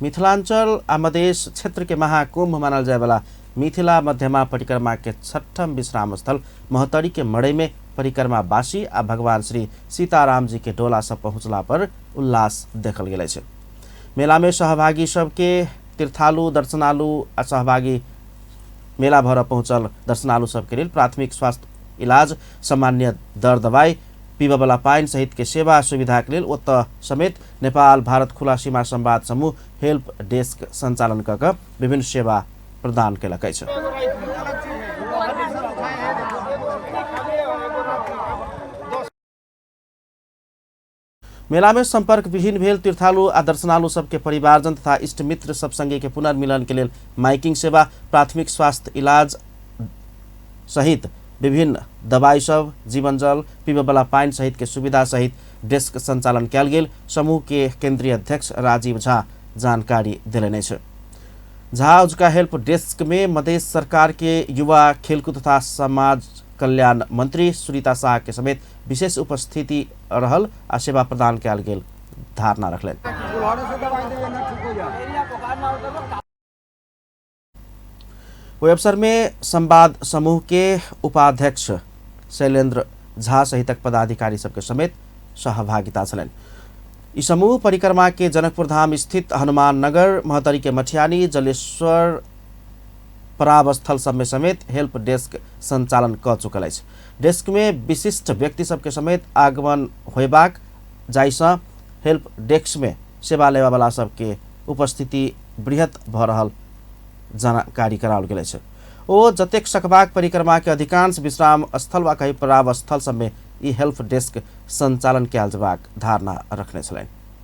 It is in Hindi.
मिथिलांचल आ मधेश क्षेत्र के महाकुंभ मानल जाए वाला मिथिला मध्यमा परिक्रमा के छठम विश्राम स्थल महोत्तरी के मड़ई में परिक्रमावासी आ भगवान श्री सीताराम जी के डोला सब पहुंचला पर उल्लास देखल गेल छै। मेला में सहभागी सबके तीर्थालु दर्शनालु आ सहभागी मेला भर पहुंचल दर्शनालु सबके लिए प्राथमिक स्वास्थ्य इलाज, सामान्य दर दवाई, पीबा पानी सहित के सेवा सुविधा के लिए ओत समेत नेपाल भारत खुला सीमा संवाद समूह हेल्प डेस्क संचालन कर विभिन्न सेवा प्रदान केलक अछि। मेला में संपर्क विहीन भेल तीर्थालु आ दर्शनालु सबके परिवारजन तथा इष्ट मित्र सब संगे के पुनर्मिलन के लिए माइकिंग सेवा, प्राथमिक स्वास्थ्य इलाज सहित विभिन्न दवाई सब, जीवन जल, पीबा पानी सहित के सुविधा सहित डेस्क संचालन कयल गेल। समूह के केंद्रीय अध्यक्ष राजीव झा जानकारी दिलैने छै। झा उजका हेल्प डेस्क में मधेश सरकार के युवा खेलकूद तथा समाज कल्याण मंत्री सुनीता शाह के समेत विशेष उपस्थिति रहल आ सेवा प्रदान कयल गेल धारणा रखलनि। ओहि अवसर में संवाद समूह के उपाध्यक्ष शैलेंद्र झा सहितक पदाधिकारी सबके समेत सहभागिता छलनि। ई समूह परिक्रमा के जनकपुर धाम स्थित हनुमान नगर, महोत्तरी के मठियानी, जलेश्वर परावस्थल सब में समेत हेल्प डेस्क संचालन क चुकल अछि। डेस्क में विशिष्ट व्यक्ति सबके समेत आगमन होयबाक जाइसँ हेल्प डेस्क में सेवा लेवा वाला सबके उपस्थिति बृहत भ रहल जानकारी कराओल गेल छै। ओ जतेक सकबाक परिक्रमा के अधिकांश विश्राम स्थल वा कहीं परावस्थल सब में ई हेल्प डेस्क संचालन कयल जेबाक धारणा रखने छलनि।